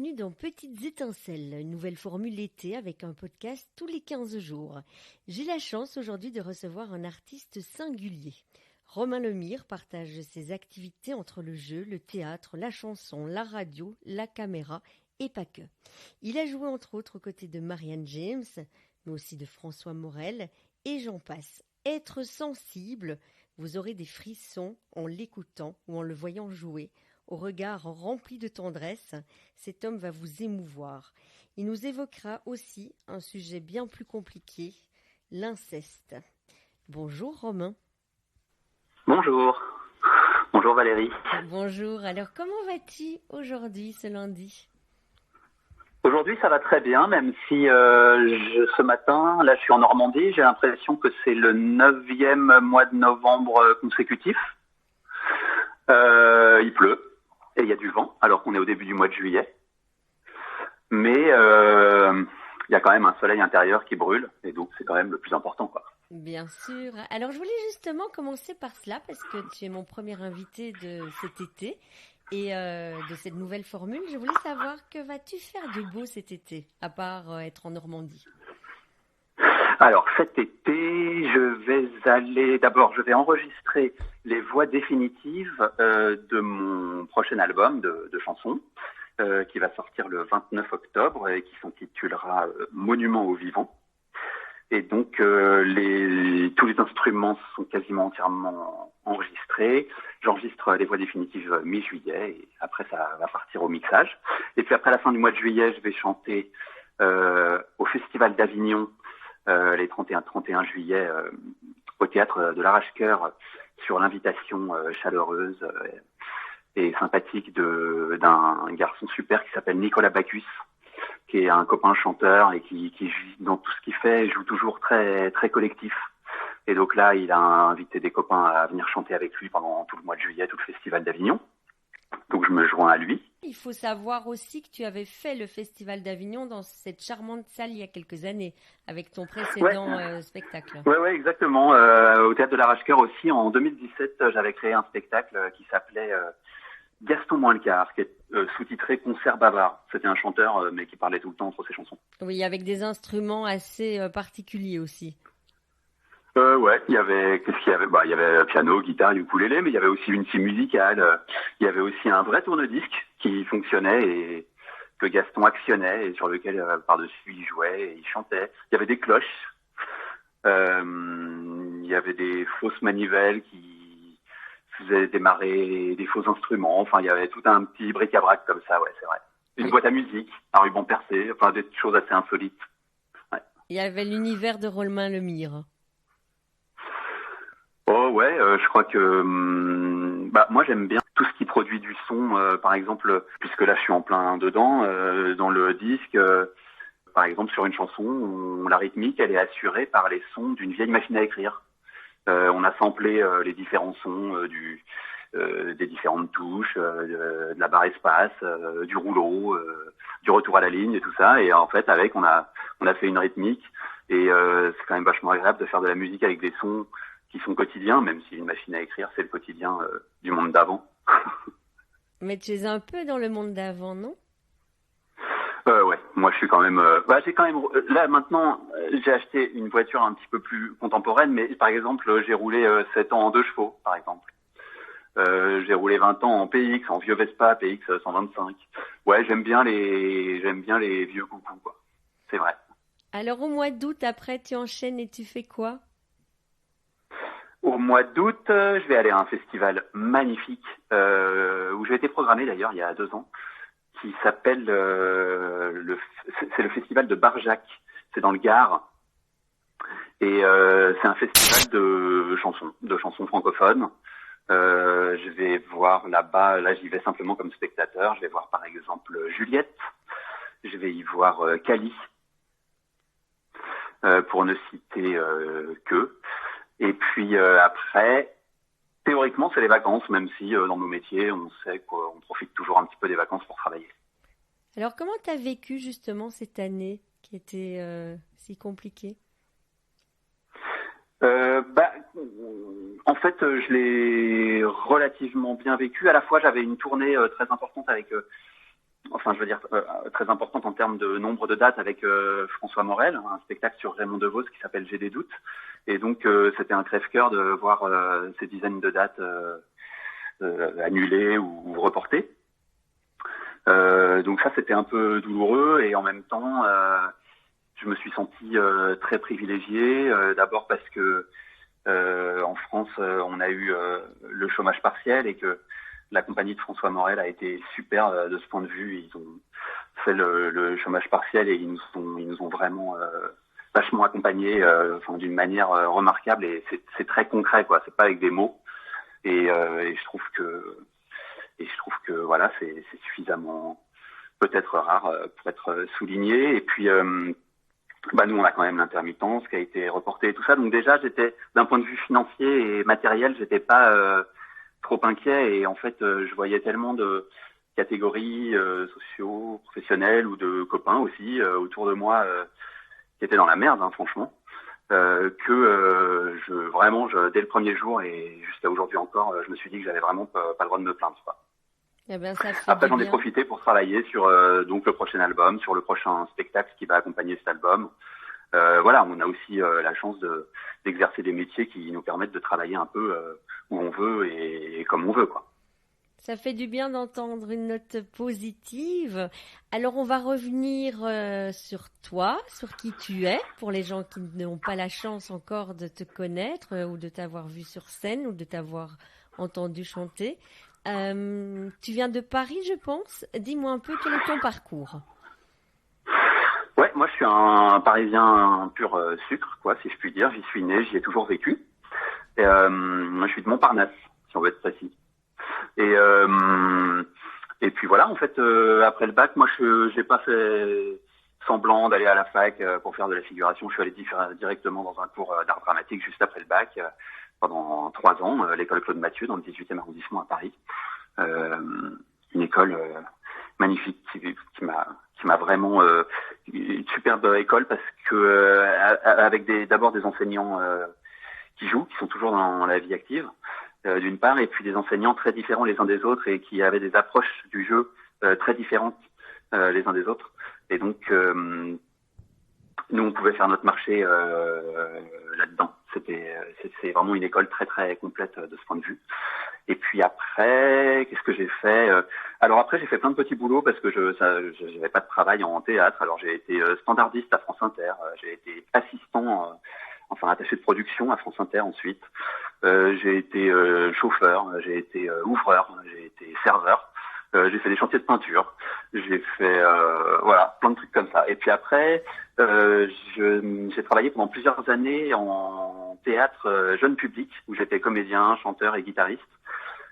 bienvenue dans Petites Étincelles, une nouvelle formule été avec un podcast tous les 15 jours. J'ai la chance aujourd'hui de recevoir un artiste singulier. Romain Lemire partage ses activités entre le jeu, le théâtre, la chanson, la radio, la caméra et pas que. Il a joué entre autres aux côtés de Marianne James, mais aussi de François Morel et j'en passe. Être sensible, vous aurez des frissons en l'écoutant ou en le voyant jouer. Au regard rempli de tendresse, cet homme va vous émouvoir. Il nous évoquera aussi un sujet bien plus compliqué, l'inceste. Bonjour Romain. Bonjour. Bonjour Valérie. Bonjour. Alors comment vas-tu aujourd'hui, ce lundi ? Aujourd'hui ça va très bien, même si ce matin, là je suis en Normandie, j'ai l'impression que c'est le 9e mois de novembre consécutif. Il pleut. Et il y a du vent, alors qu'on est au début du mois de juillet. Mais il y a quand même un soleil intérieur qui brûle, et donc c'est quand même le plus important, quoi. Bien sûr. Alors je voulais justement commencer par cela, parce que tu es mon premier invité de cet été, et de cette nouvelle formule. Je voulais savoir, que vas-tu faire de beau cet été, à part être en Normandie ? Alors cet été, je vais enregistrer les voix définitives de mon prochain album de chansons qui va sortir le 29 octobre et qui s'intitulera Monument aux vivants. Et donc tous les instruments sont quasiment entièrement enregistrés. J'enregistre les voix définitives mi-juillet et après ça va partir au mixage. Et puis après la fin du mois de juillet, je vais chanter au Festival d'Avignon les 31 juillet au théâtre de l'Arrache-Cœur sur l'invitation chaleureuse et sympathique d'un garçon super qui s'appelle Nicolas Bacchus, qui est un copain chanteur et qui dans tout ce qu'il fait joue toujours très très collectif. Et donc là, il a invité des copains à venir chanter avec lui pendant tout le mois de juillet, tout le Festival d'Avignon. Donc je me joins à lui. Il faut savoir aussi que tu avais fait le Festival d'Avignon dans cette charmante salle il y a quelques années, avec ton précédent spectacle. Ouais, exactement. Au Théâtre de l'Arrache-Cœur aussi, en 2017, j'avais créé un spectacle qui s'appelait Gaston moins le quart, qui est sous-titré Concert bavard. C'était un chanteur, mais qui parlait tout le temps entre ses chansons. Oui, avec des instruments assez particuliers aussi. Il y avait, il y avait piano, guitare, ukulélé, mais il y avait aussi une scie musicale. Il y avait aussi un vrai tourne-disque qui fonctionnait et que Gaston actionnait et sur lequel par-dessus il jouait et il chantait. Il y avait des cloches. Il y avait des fausses manivelles qui faisaient démarrer des faux instruments. Enfin, il y avait tout un petit bric-à-brac comme ça, ouais, c'est vrai. Une boîte à musique, un ruban percé, enfin des choses assez insolites. Ouais. Il y avait l'univers de Romain Lemire. Oh ouais, je crois que moi j'aime bien tout ce qui produit du son, par exemple, puisque là je suis en plein dedans, dans le disque, par exemple sur une chanson, la rythmique elle est assurée par les sons d'une vieille machine à écrire. On a samplé les différents sons des différentes touches, de la barre espace, du rouleau, du retour à la ligne et tout ça, et en fait avec on a fait une rythmique et c'est quand même vachement agréable de faire de la musique avec des sons qui sont quotidiens, même si une machine à écrire, c'est le quotidien du monde d'avant. Mais tu es un peu dans le monde d'avant, non ? Ouais, moi je suis quand même... j'ai quand même... Là maintenant, j'ai acheté une voiture un petit peu plus contemporaine, mais par exemple, j'ai roulé 7 ans en 2 chevaux, par exemple. J'ai roulé 20 ans en PX, en vieux Vespa, PX 125. Ouais, j'aime bien les vieux coucous, quoi. C'est vrai. Alors au mois d'août, après, tu enchaînes et tu fais quoi ? Au mois d'août, je vais aller à un festival magnifique où j'ai été programmé d'ailleurs il y a 2 ans, qui s'appelle c'est le festival de Barjac. C'est dans le Gard et c'est un festival de chansons francophones. Je vais voir là-bas, j'y vais simplement comme spectateur. Je vais voir par exemple Juliette. Je vais y voir Cali, pour ne citer que. Et puis après, théoriquement, c'est les vacances, même si dans nos métiers, on sait qu'on profite toujours un petit peu des vacances pour travailler. Alors, comment tu as vécu justement cette année qui était si compliquée ? En fait, je l'ai relativement bien vécu. À la fois, j'avais une tournée très importante avec enfin je veux dire très importante en termes de nombre de dates avec François Morel, un spectacle sur Raymond DeVos qui s'appelle J'ai des doutes. Et donc c'était un crève-cœur de voir ces dizaines de dates annulées ou reportées. Donc ça c'était un peu douloureux et en même temps je me suis senti très privilégié. D'abord parce que en France on a eu le chômage partiel et que la compagnie de François Morel a été super de ce point de vue. Ils ont fait le chômage partiel et ils nous ont vraiment vachement accompagnés d'une manière remarquable et c'est très concret quoi. C'est pas avec des mots et je trouve que voilà c'est suffisamment peut-être rare pour être souligné. Et puis nous on a quand même l'intermittence qui a été reportée et tout ça. Donc déjà j'étais d'un point de vue financier et matériel j'étais pas trop inquiet et en fait je voyais tellement de catégories sociaux, professionnelles ou de copains aussi autour de moi qui étaient dans la merde franchement que dès le premier jour et jusqu'à aujourd'hui encore je me suis dit que j'avais vraiment pas le droit de me plaindre quoi. Eh ben, ça fait Après du j'en ai bien. profité pour travailler sur donc le prochain album, sur le prochain spectacle qui va accompagner cet album. Voilà, on a aussi la chance d'exercer des métiers qui nous permettent de travailler un peu où on veut et comme on veut, quoi. Ça fait du bien d'entendre une note positive. Alors, on va revenir sur toi, sur qui tu es, pour les gens qui n'ont pas la chance encore de te connaître ou de t'avoir vu sur scène ou de t'avoir entendu chanter. Tu viens de Paris, je pense. Dis-moi un peu quel est ton parcours. Ouais, moi je suis un Parisien pur sucre, quoi, si je puis dire. J'y suis né, j'y ai toujours vécu. Et, moi je suis de Montparnasse, si on veut être précis. Et puis voilà, en fait, après le bac, moi j'ai pas fait semblant d'aller à la fac pour faire de la figuration. Je suis allé directement dans un cours d'art dramatique juste après le bac pendant 3 ans, l'école Claude Mathieu dans le 18e arrondissement à Paris. Une école magnifique qui m'a vraiment une superbe école parce que avec d'abord des enseignants qui jouent, qui sont toujours dans la vie active d'une part, et puis des enseignants très différents les uns des autres et qui avaient des approches du jeu très différentes les uns des autres. Et donc nous on pouvait faire notre marché là-dedans. C'est vraiment une école très très complète de ce point de vue. Et puis après, qu'est-ce que j'ai fait Alors après, j'ai fait plein de petits boulots parce que je n'avais pas de travail en théâtre. Alors j'ai été standardiste à France Inter, j'ai été assistant, attaché de production à France Inter ensuite. J'ai été chauffeur, j'ai été ouvreur, j'ai été serveur. J'ai fait des chantiers de peinture. J'ai fait plein de trucs comme ça. Et puis après, j'ai travaillé pendant plusieurs années en théâtre jeune public où j'étais comédien, chanteur et guitariste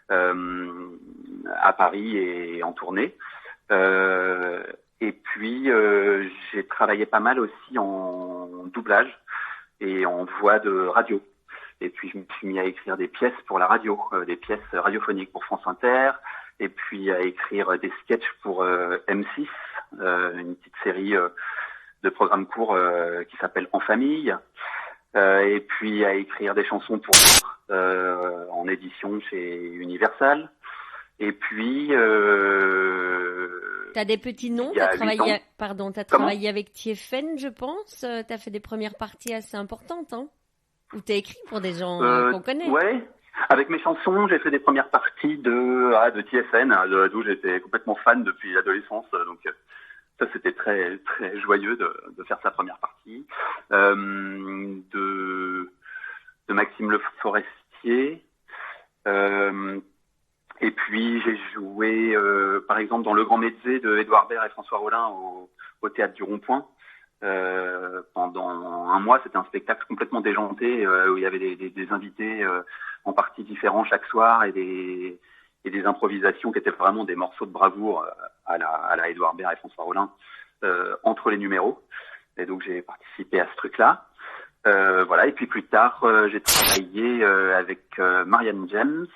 à Paris et en tournée. Et puis j'ai travaillé pas mal aussi en doublage et en voix de radio. Et puis je me suis mis à écrire des pièces pour la radio, des pièces radiophoniques pour France Inter, et puis à écrire des sketchs pour M6, une petite série de programmes courts qui s'appelle En Famille, et puis à écrire des chansons pour en édition chez Universal. Et puis T'as des petits noms, t'as travaillé avec TFN, je pense. T'as fait des premières parties assez importantes, hein. Ou t'as écrit pour des gens qu'on connaît. Ouais. Avec mes chansons, j'ai fait des premières parties de TFN, d'où j'étais complètement fan depuis l'adolescence. Donc ça, c'était très très joyeux de faire sa première partie. De Maxime Le Forestier. Et puis j'ai joué, par exemple, dans Le Grand Mézé de Édouard Baird et François Rollin au Théâtre du Rond-Point. Pendant un mois, c'était un spectacle complètement déjanté où il y avait des invités en parties différents chaque soir et des improvisations qui étaient vraiment des morceaux de bravoure à la Édouard Baird et François Rollin entre les numéros. Et donc j'ai participé à ce truc-là. Et puis plus tard, j'ai travaillé avec Marianne James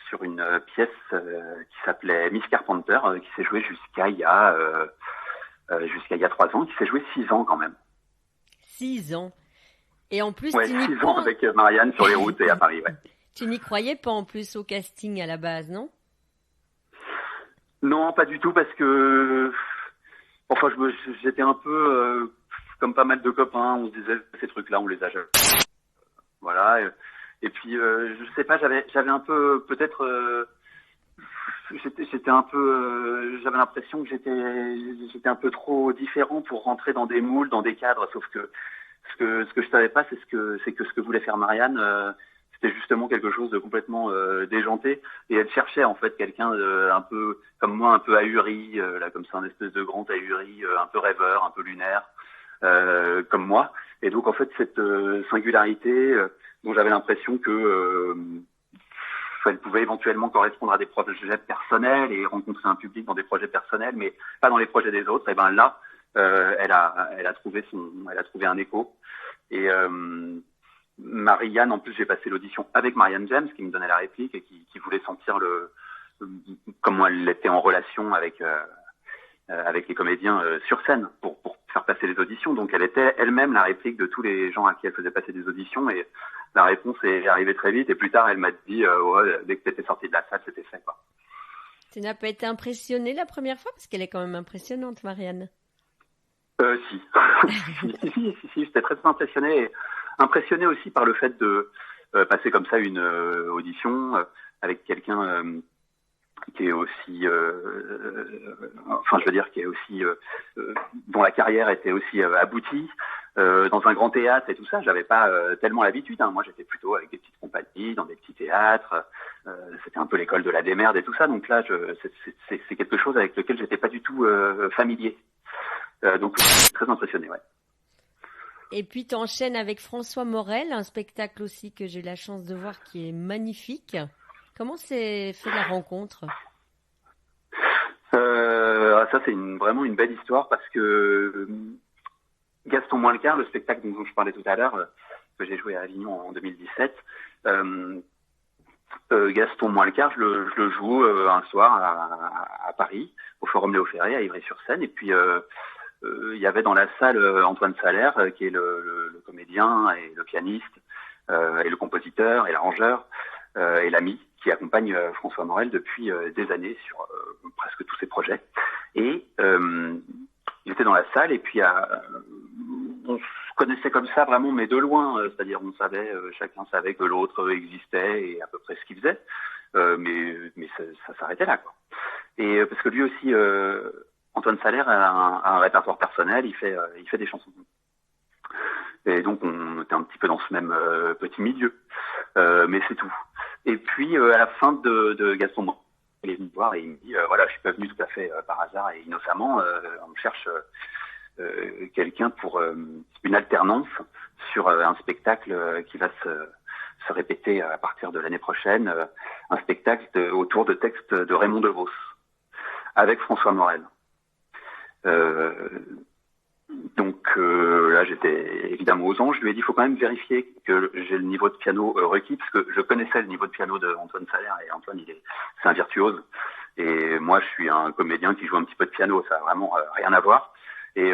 sur une pièce qui s'appelait Miss Carpenter, qui s'est jouée jusqu'à il y a 3 ans, qui s'est jouée 6 ans quand même. 6 ans. Et en plus, 6 ans avec Marianne sur les routes et à Paris, ouais. Tu n'y croyais pas en plus au casting à la base, non? Non, pas du tout, parce que enfin, j'étais un peu comme pas mal de copains. On se disait ces trucs-là, on les a jamais. Voilà. Et puis, je sais pas, j'avais un peu peut-être. J'étais un peu, j'avais l'impression que j'étais un peu trop différent pour rentrer dans des moules, dans des cadres. Sauf que ce que je savais pas, c'est que ce que voulait faire Marianne, c'était justement quelque chose de complètement déjanté. Et elle cherchait en fait quelqu'un un peu comme moi, un peu ahuri, là comme ça, un espèce de grand ahuri, un peu rêveur, un peu lunaire, comme moi. Et donc en fait cette singularité dont j'avais l'impression que elle pouvait éventuellement correspondre à des projets personnels et rencontrer un public dans des projets personnels, mais pas dans les projets des autres. Et ben là, elle a trouvé un écho. Et Marianne, en plus, j'ai passé l'audition avec Marianne James, qui me donnait la réplique et qui voulait sentir comment elle était en relation avec les comédiens sur scène pour faire passer les auditions. Donc elle était elle-même la réplique de tous les gens à qui elle faisait passer des auditions, et la réponse est arrivée très vite. Et plus tard, elle m'a dit ouais, dès que t'étais sortie de la salle, c'était fait, quoi. Tu n'as pas été impressionnée la première fois, parce qu'elle est quand même impressionnante, Marianne. Si. si, j'étais très impressionné aussi par le fait de passer comme ça une audition avec quelqu'un qui est aussi, enfin je veux dire, qui est aussi, dont la carrière était aussi aboutie, dans un grand théâtre et tout ça. J'avais pas tellement l'habitude, hein. Moi j'étais plutôt avec des petites compagnies, dans des petits théâtres, c'était un peu l'école de la démerde et tout ça, donc là c'est quelque chose avec lequel j'étais pas du tout familier. Donc je suis très impressionné, ouais. Et puis tu enchaînes avec François Morel, un spectacle aussi que j'ai eu la chance de voir qui est magnifique. Comment s'est fait la rencontre? Ça c'est vraiment une belle histoire, parce que Gaston Moincar, le spectacle dont je parlais tout à l'heure, que j'ai joué à Avignon en 2017, Gaston Moincar, je le joue un soir à Paris, au Forum Léo Ferré, à Ivry-sur-Seine, et puis il y avait dans la salle Antoine Salaire, qui est le comédien et le pianiste, et le compositeur et l'arrangeur, et l'ami qui accompagne François Morel depuis des années sur presque tous ses projets. Et il était dans la salle, et puis on se connaissait comme ça vraiment, mais de loin, c'est-à-dire on savait, chacun savait que l'autre existait et à peu près ce qu'il faisait, mais ça s'arrêtait là, quoi. Et parce que lui aussi, Antoine Salaire a un répertoire personnel, il fait des chansons. Et donc on était un petit peu dans ce même petit milieu, mais c'est tout. Et puis à la fin de Gaston Morin, il est venu me voir et il me dit voilà, je suis pas venu tout à fait par hasard et innocemment, on me cherche quelqu'un pour une alternance sur un spectacle qui va se répéter à partir de l'année prochaine, un spectacle autour de textes de Raymond DeVos avec François Morel. Donc là, j'étais évidemment aux anges. Je lui ai dit, il faut quand même vérifier que j'ai le niveau de piano requis, parce que je connaissais le niveau de piano de Antoine Salaire, et Antoine, c'est un virtuose. Et moi, je suis un comédien qui joue un petit peu de piano, ça a vraiment rien à voir. Et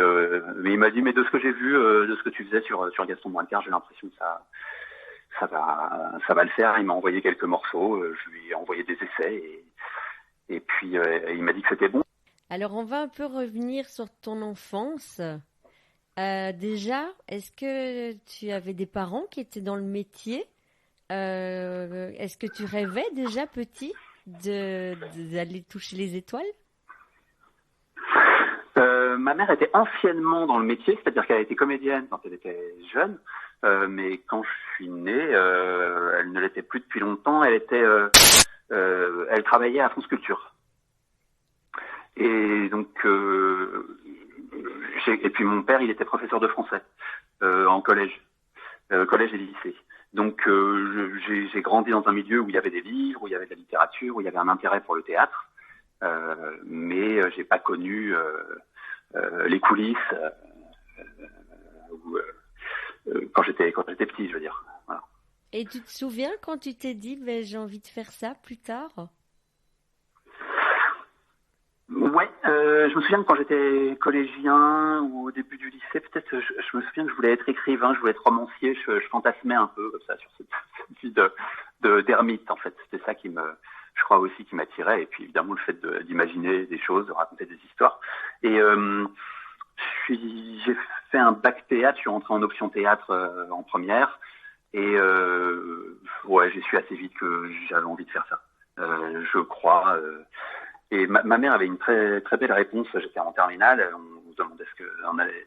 mais il m'a dit, mais de ce que j'ai vu, de ce que tu faisais sur Gaston Moincar, j'ai l'impression que ça va le faire. Il m'a envoyé quelques morceaux, je lui ai envoyé des essais, et puis il m'a dit que c'était bon. Alors, on va un peu revenir sur ton enfance. Déjà, est-ce que tu avais des parents qui étaient dans le métier? Est-ce que tu rêvais déjà petit d'aller toucher les étoiles? Ma mère était anciennement dans le métier, c'est-à-dire qu'elle était comédienne quand elle était jeune, mais quand je suis né, elle ne l'était plus depuis longtemps. Elle travaillait à France Culture. Et donc, et puis mon père, il était professeur de français en collège et lycée. Donc, j'ai grandi dans un milieu où il y avait des livres, où il y avait de la littérature, où il y avait un intérêt pour le théâtre, mais j'ai pas connu les coulisses quand j'étais petit, je veux dire. Voilà. Et tu te souviens quand tu t'es dit, j'ai envie de faire ça plus tard? Ouais, je me souviens que quand j'étais collégien ou au début du lycée, peut-être, je me souviens que je voulais être écrivain, je voulais être romancier, je fantasmais un peu comme ça sur cette vie d'ermite, en fait. C'était ça qui me je crois aussi qui m'attirait. Et puis évidemment le fait d'imaginer des choses, de raconter des histoires. Et j'ai fait un bac théâtre, je suis rentré en option théâtre en première. Et ouais, j'ai su assez vite que j'avais envie de faire ça. Je crois. Et ma mère avait une très très belle réponse. J'étais en terminale, on me demandait ce qu'on allait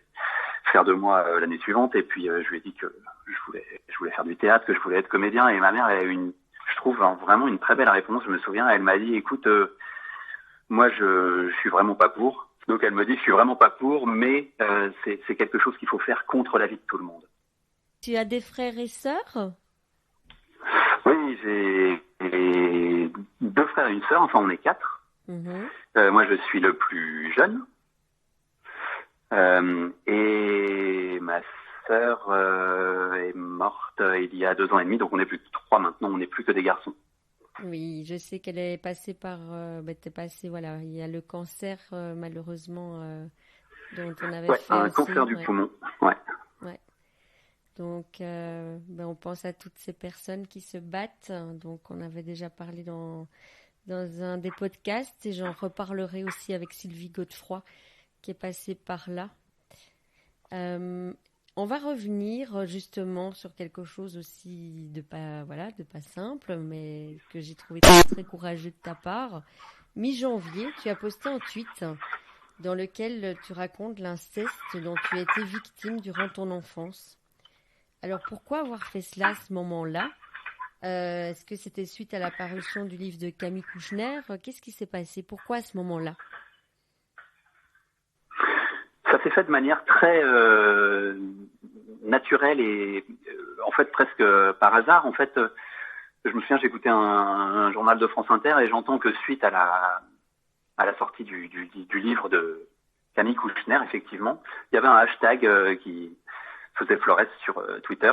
faire de moi l'année suivante, et puis je lui ai dit que je voulais faire du théâtre, que je voulais être comédien. Et ma mère, elle a eu je trouve vraiment une très belle réponse. Je me souviens, elle m'a dit, écoute, moi je suis vraiment pas pour. Donc elle me dit, je suis vraiment pas pour, mais c'est quelque chose qu'il faut faire contre l'avis de tout le monde. Tu as des frères et sœurs? Oui, j'ai 2 frères et une sœur, enfin on est 4. Moi je suis le plus jeune. Et ma sœur est morte il y a 2 ans et demi, donc on n'est plus que 3 maintenant, on n'est plus que des garçons. Oui, je sais qu'elle est passée par... t'es passée, voilà, il y a le cancer, malheureusement, dont on avait fait un aussi. cancer du poumon, ouais. Donc, on pense à toutes ces personnes qui se battent. Donc, on avait déjà parlé dans un des podcasts, et j'en reparlerai aussi avec Sylvie Godefroy, qui est passée par là. On va revenir justement sur quelque chose aussi de pas simple, mais que j'ai trouvé très, très courageux de ta part. Mi-janvier, tu as posté un tweet dans lequel tu racontes l'inceste dont tu as été victime durant ton enfance. Alors, pourquoi avoir fait cela à ce moment-là? Est-ce que c'était suite à la parution du livre de Camille Kouchner? Qu'est-ce qui s'est passé? Pourquoi à ce moment-là? Ça s'est fait de manière très naturelle et en fait presque par hasard. En fait, je me souviens, j'écoutais un journal de France Inter et j'entends que suite à la sortie du livre de Camille Kouchner, effectivement, il y avait un hashtag qui faisait florès sur Twitter,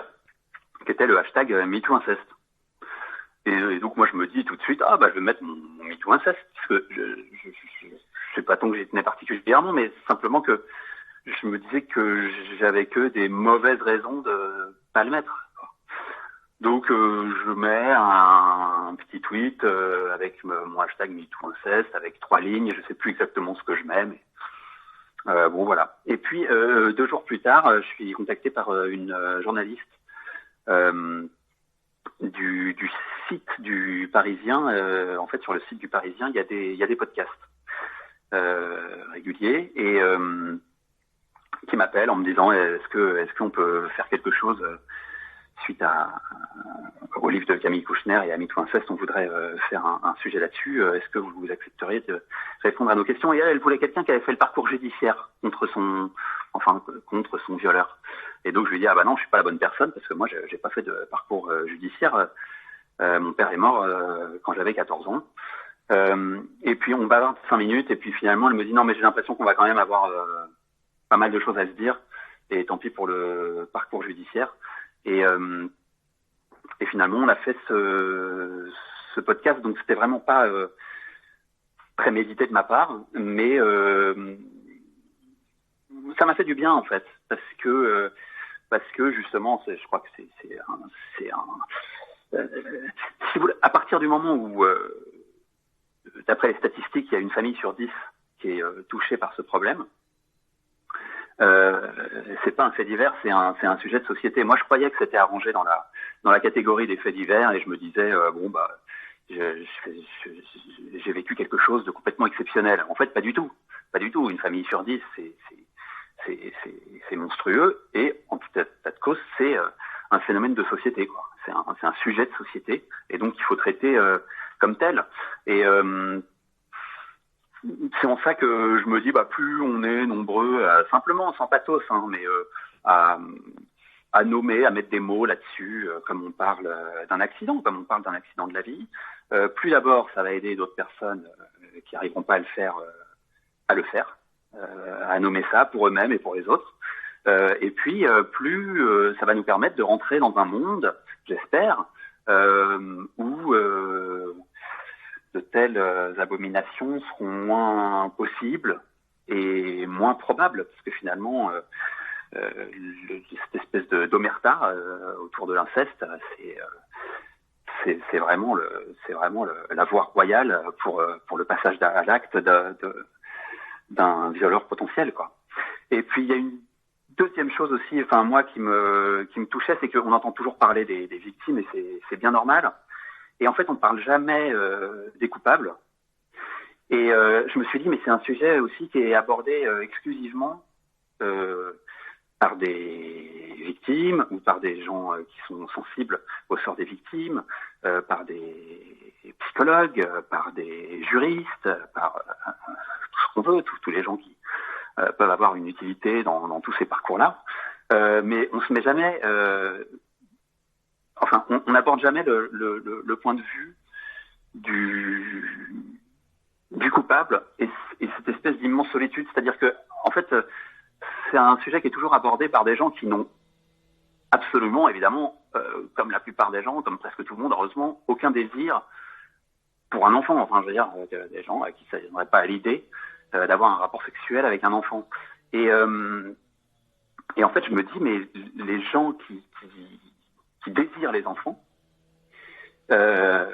qui était le hashtag MeTooInceste. Et donc moi je me dis tout de suite, je vais mettre mon MeTooInceste, parce que je sais pas tant que j'y tenais particulièrement, mais simplement que je me disais que j'avais que des mauvaises raisons de pas le mettre. Donc je mets un petit tweet avec mon hashtag MeTooInceste, avec 3 lignes, je sais plus exactement ce que je mets, mais bon voilà. Et puis 2 jours plus tard, je suis contacté par une journaliste du site du Parisien. En fait, sur le site du Parisien, il y a des podcasts réguliers et qui m'appellent en me disant est-ce qu'on peut faire quelque chose suite au livre de Camille Kouchner et à MeTooInceste, on voudrait faire un sujet là-dessus. Est-ce que vous accepteriez de répondre à nos questions? Et elle voulait quelqu'un qui avait fait le parcours judiciaire contre son violeur. Et donc je lui ai dit non, je suis pas la bonne personne parce que moi j'ai pas fait de parcours judiciaire. Mon père est mort quand j'avais 14 ans. Et puis on bavarde 5 minutes et puis finalement elle me dit non, mais j'ai l'impression qu'on va quand même avoir pas mal de choses à se dire et tant pis pour le parcours judiciaire. Et finalement on a fait ce podcast, donc c'était vraiment pas prémédité de ma part, mais ça m'a fait du bien en fait, parce que justement je crois que si vous, à partir du moment où d'après les statistiques il y a une famille sur 10 qui est touchée par ce problème, c'est pas un fait divers, c'est un sujet de société. Moi je croyais que c'était arrangé dans la catégorie des faits divers et je me disais j'ai vécu quelque chose de complètement exceptionnel. En fait pas du tout. Une famille sur 10 c'est monstrueux et en tout état de cause c'est un phénomène de société quoi. C'est un sujet de société et donc il faut traiter comme tel. Et c'est en ça que je me dis plus on est nombreux simplement sans pathos mais à nommer, à mettre des mots là-dessus, comme on parle d'un accident, de la vie. Plus d'abord ça va aider d'autres personnes qui n'arriveront pas à le faire à le faire. À nommer ça pour eux-mêmes et pour les autres. Et puis, plus ça va nous permettre de rentrer dans un monde, j'espère, où de telles abominations seront moins possibles et moins probables, parce que finalement, cette espèce d'omerta autour de l'inceste, c'est vraiment la voie royale pour le passage à l'acte d'un violeur potentiel, quoi. Et puis il y a une deuxième chose aussi, enfin moi qui me touchait, c'est qu'on entend toujours parler des victimes et c'est bien normal. Et en fait, on ne parle jamais des coupables. Et je me suis dit, mais c'est un sujet aussi qui est abordé exclusivement par des victimes ou par des gens qui sont sensibles au sort des victimes, par des psychologues, par des juristes, par tout ce qu'on veut, tous les gens qui peuvent avoir une utilité dans tous ces parcours-là. Mais on se met jamais... on n'aborde jamais le point de vue du coupable et cette espèce d'immense solitude. C'est-à-dire que, en fait, c'est un sujet qui est toujours abordé par des gens qui n'ont absolument, évidemment, comme la plupart des gens, comme presque tout le monde, heureusement, aucun désir pour un enfant. Enfin, je veux dire, des gens à qui ça ne viendrait pas à l'idée d'avoir un rapport sexuel avec un enfant. Et en fait, je me dis, mais les gens qui désirent les enfants, ça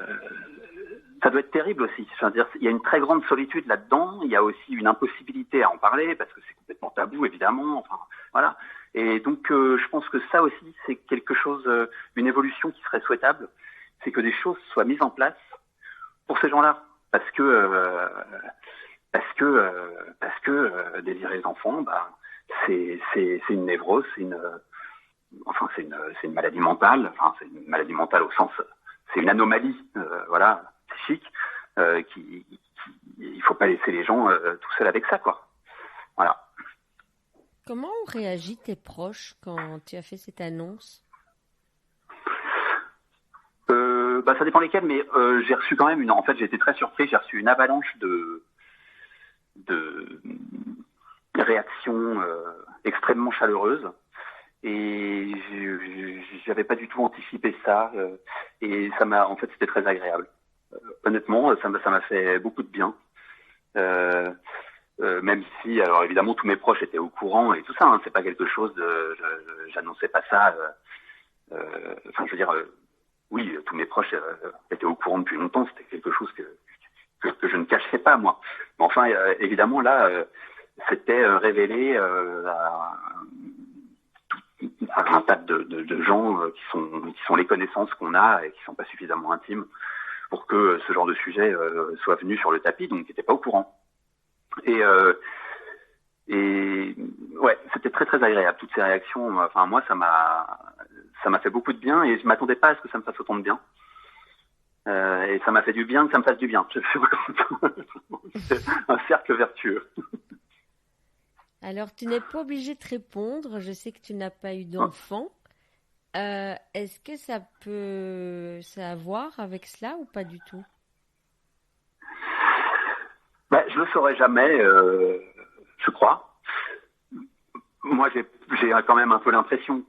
doit être terrible aussi. Enfin, dire, il y a une très grande solitude là-dedans. Il y a aussi une impossibilité à en parler parce que c'est complètement tabou, évidemment. Enfin, voilà. Et donc, je pense que ça aussi, c'est quelque chose, une évolution qui serait souhaitable, c'est que des choses soient mises en place pour ces gens-là, parce que désirer les enfants, bah, c'est une névrose, c'est une maladie mentale. Enfin, c'est une maladie mentale au sens, c'est une anomalie, voilà, psychique, il faut pas laisser les gens tout seuls avec ça, quoi. Voilà. Comment ont réagi tes proches quand tu as fait cette annonce ? Ça dépend lesquels, mais j'ai reçu quand même en fait, j'ai été très surpris, j'ai reçu une avalanche de réactions extrêmement chaleureuses. Et j'avais pas du tout anticipé ça, et en fait, c'était très agréable. Honnêtement, ça m'a fait beaucoup de bien. Même si, alors évidemment, tous mes proches étaient au courant et tout ça. Hein, c'est pas quelque chose j'annonçais pas ça. Enfin, je veux dire, oui, tous mes proches étaient au courant depuis longtemps. C'était quelque chose que je ne cachais pas, moi. Mais enfin, évidemment, là, c'était révélé à un tas de gens qui sont les connaissances qu'on a et qui sont pas suffisamment intimes pour que ce genre de sujet soit venu sur le tapis, donc qui n'étaient pas au courant. Et ouais, c'était très très agréable toutes ces réactions. Enfin, moi, ça m'a fait beaucoup de bien et je m'attendais pas à ce que ça me fasse autant de bien. Et ça m'a fait du bien que ça me fasse du bien. C'est un cercle vertueux. Alors, tu n'es pas obligé de répondre. Je sais que tu n'as pas eu d'enfant. Est-ce que ça a à voir avec cela ou pas du tout ? Je le saurais jamais, je crois. Moi, j'ai quand même un peu l'impression.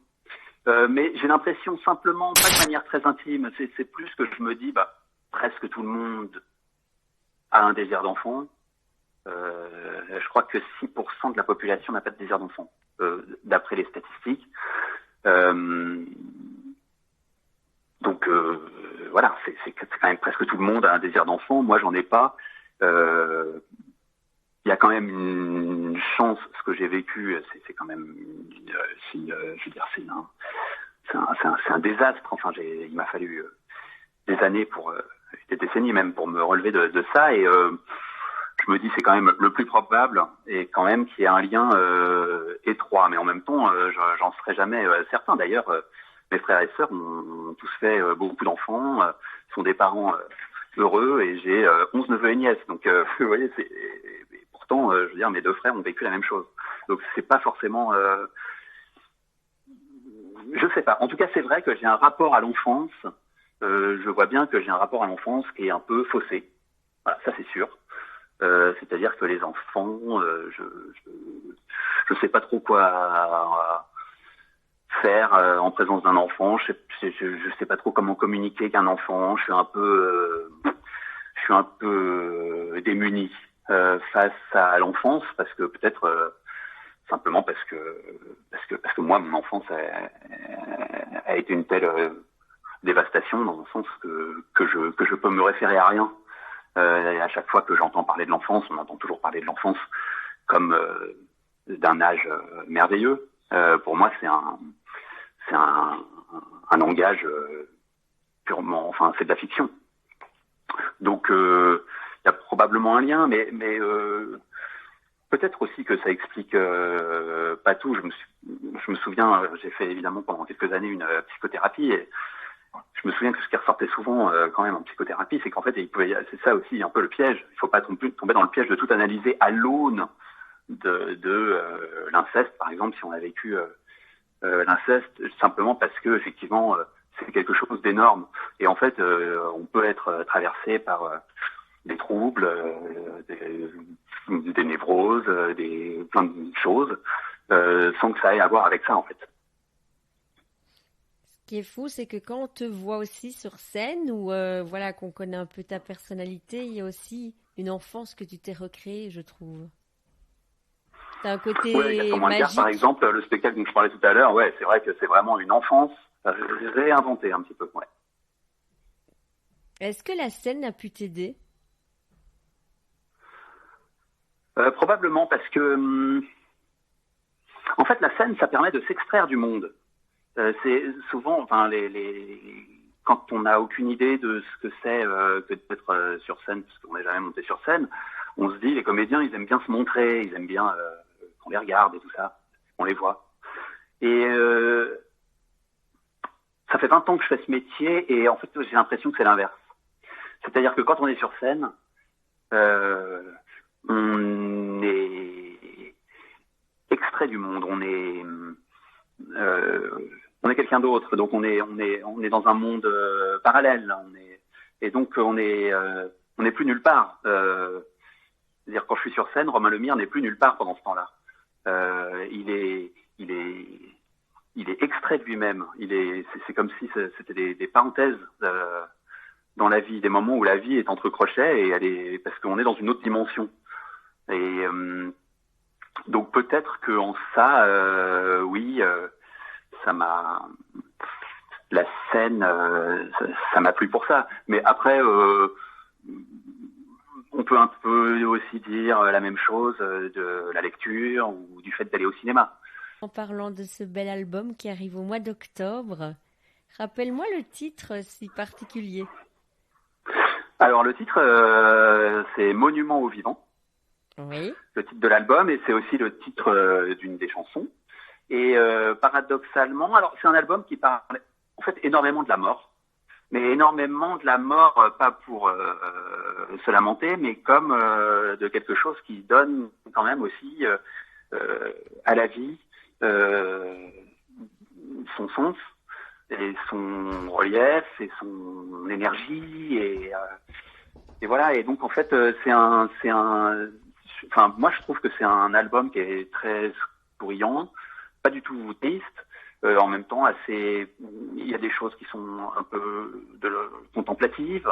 Mais j'ai l'impression simplement, pas de manière très intime. C'est plus que je me dis, presque tout le monde a un désir d'enfant. Je crois que 6% de la population n'a pas de désir d'enfant, d'après les statistiques. Donc voilà, c'est quand même presque tout le monde a un désir d'enfant. Moi, j'en ai pas. Il y a quand même une chance. Ce que j'ai vécu, c'est quand même, je veux dire, c'est un désastre. Enfin, il m'a fallu des années des décennies même pour me relever de ça. Et je me dis c'est quand même le plus probable et quand même qu'il y a un lien étroit. Mais en même temps, j'en serai jamais certain. D'ailleurs, mes frères et sœurs ont tous fait beaucoup d'enfants, sont des parents heureux et j'ai 11 neveux et nièces. Donc, vous voyez, pourtant, je veux dire, mes deux frères ont vécu la même chose. Donc, c'est pas forcément... je sais pas. En tout cas, c'est vrai que j'ai un rapport à l'enfance. Je vois bien que j'ai un rapport à l'enfance qui est un peu faussé. Voilà, ça c'est sûr. C'est-à-dire que les enfants, je sais pas trop quoi faire en présence d'un enfant. Je sais pas trop comment communiquer avec un enfant. Je suis un peu démuni face à l'enfance parce que peut-être simplement parce que moi mon enfance a été une telle dévastation dans le sens que je peux me référer à rien. Et à chaque fois que j'entends parler de l'enfance, on entend toujours parler de l'enfance comme d'un âge merveilleux. Pour moi, c'est un langage purement, enfin, c'est de la fiction. Donc, il y a probablement un lien, mais peut-être aussi que ça explique pas tout. Je me souviens, j'ai fait évidemment pendant quelques années une psychothérapie, et je me souviens que ce qui ressortait souvent quand même en psychothérapie, c'est qu'en fait, c'est ça aussi un peu le piège. Il faut pas tomber dans le piège de tout analyser à l'aune de l'inceste, par exemple, si on a vécu l'inceste, simplement parce que effectivement c'est quelque chose d'énorme. Et en fait, on peut être traversé par des troubles, des névroses, plein de choses, sans que ça ait à voir avec ça, en fait. Ce qui est fou, c'est que quand on te voit aussi sur scène, ou voilà, qu'on connaît un peu ta personnalité, il y a aussi une enfance que tu t'es recréée, je trouve. T'as un côté magique. Par exemple, le spectacle dont je parlais tout à l'heure, ouais, c'est vrai que c'est vraiment une enfance réinventée un petit peu, ouais. Est-ce que la scène a pu t'aider? Probablement parce que, en fait, la scène, ça permet de s'extraire du monde. C'est souvent, enfin, quand on n'a aucune idée de ce que c'est que d'être sur scène, parce qu'on n'est jamais monté sur scène, on se dit, les comédiens, ils aiment bien se montrer, ils aiment bien qu'on les regarde et tout ça, on les voit. Et ça fait 20 ans que je fais ce métier, et en fait, j'ai l'impression que c'est l'inverse. C'est-à-dire que quand on est sur scène, on est extrait du monde, on est quelqu'un d'autre, donc on est dans un monde parallèle, et donc on est plus nulle part. C'est-à-dire quand je suis sur scène, Romain Lemire n'est plus nulle part pendant ce temps-là. Il est extrait de lui-même. C'est comme si c'était des parenthèses dans la vie, des moments où la vie est entre crochets, et parce qu'on est dans une autre dimension. Et donc peut-être que en ça, oui, la scène, ça m'a plu pour ça. Mais après, on peut un peu aussi dire la même chose de la lecture ou du fait d'aller au cinéma. En parlant de ce bel album qui arrive au mois d'octobre, rappelle-moi le titre si particulier. Alors le titre, c'est Monument au vivant. Oui. Le titre de l'album, et c'est aussi le titre d'une des chansons. Et paradoxalement, alors c'est un album qui parle en fait énormément de la mort, mais énormément de la mort, pas pour se lamenter, mais comme de quelque chose qui donne quand même aussi à la vie son sens et son relief et son énergie, et voilà. Et donc en fait enfin moi je trouve que c'est un album qui est très souriant, pas du tout triste, en même temps il y a des choses qui sont un peu contemplatives,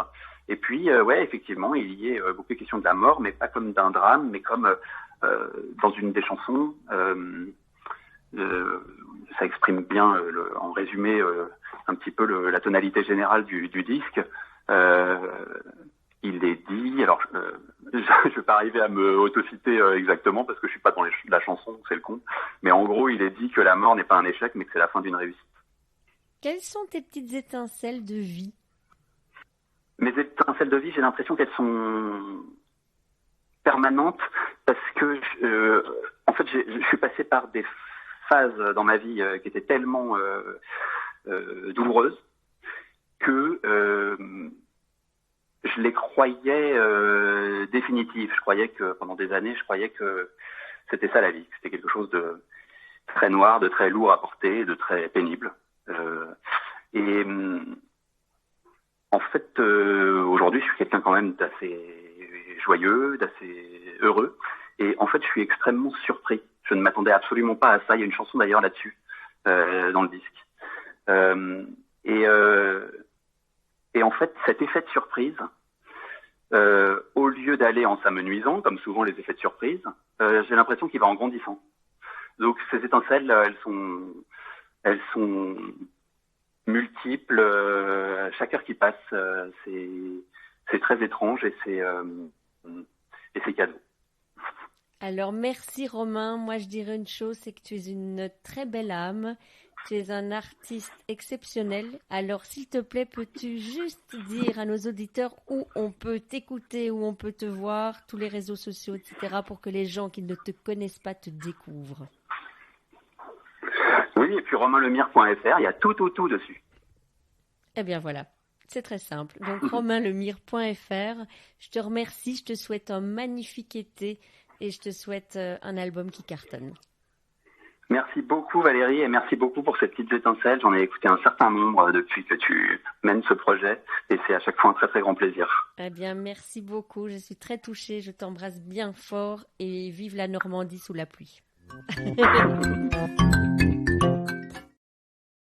et puis ouais, effectivement il y a beaucoup de questions de la mort, mais pas comme d'un drame, mais comme dans une des chansons, ça exprime bien en résumé un petit peu la tonalité générale du disque. Il est dit, alors je ne vais pas arriver à me autociter exactement parce que je suis pas dans la chanson, c'est le con, mais en gros il est dit que la mort n'est pas un échec, mais que c'est la fin d'une réussite. Quelles sont tes petites étincelles de vie? Mes étincelles de vie, j'ai l'impression qu'elles sont permanentes, parce que en fait je suis passé par des phases dans ma vie qui étaient tellement douloureuses que je les croyais définitives. Pendant des années, je croyais que c'était ça la vie, que c'était quelque chose de très noir, de très lourd à porter, de très pénible. Et en fait, aujourd'hui, je suis quelqu'un quand même d'assez joyeux, d'assez heureux. Et en fait, je suis extrêmement surpris. Je ne m'attendais absolument pas à ça. Il y a une chanson d'ailleurs là-dessus, dans le disque. Et en fait, cet effet de surprise, au lieu d'aller en s'amenuisant, comme souvent les effets de surprise, j'ai l'impression qu'il va en grandissant. Donc ces étincelles, elles sont multiples. Chaque heure qui passe, c'est très étrange et c'est cadeau. Alors, merci Romain. Moi, je dirais une chose, c'est que tu es une très belle âme. Tu es un artiste exceptionnel. Alors, s'il te plaît, peux-tu juste dire à nos auditeurs où on peut t'écouter, où on peut te voir, tous les réseaux sociaux, etc., pour que les gens qui ne te connaissent pas te découvrent? Oui, et puis romainlemire.fr, il y a tout dessus. Eh bien, voilà. C'est très simple. Donc, romainlemire.fr. Je te remercie. Je te souhaite un magnifique été et je te souhaite un album qui cartonne. Merci beaucoup Valérie et merci beaucoup pour ces petites étincelles. J'en ai écouté un certain nombre depuis que tu mènes ce projet et c'est à chaque fois un très très grand plaisir. Eh bien, merci beaucoup. Je suis très touchée. Je t'embrasse bien fort et vive la Normandie sous la pluie.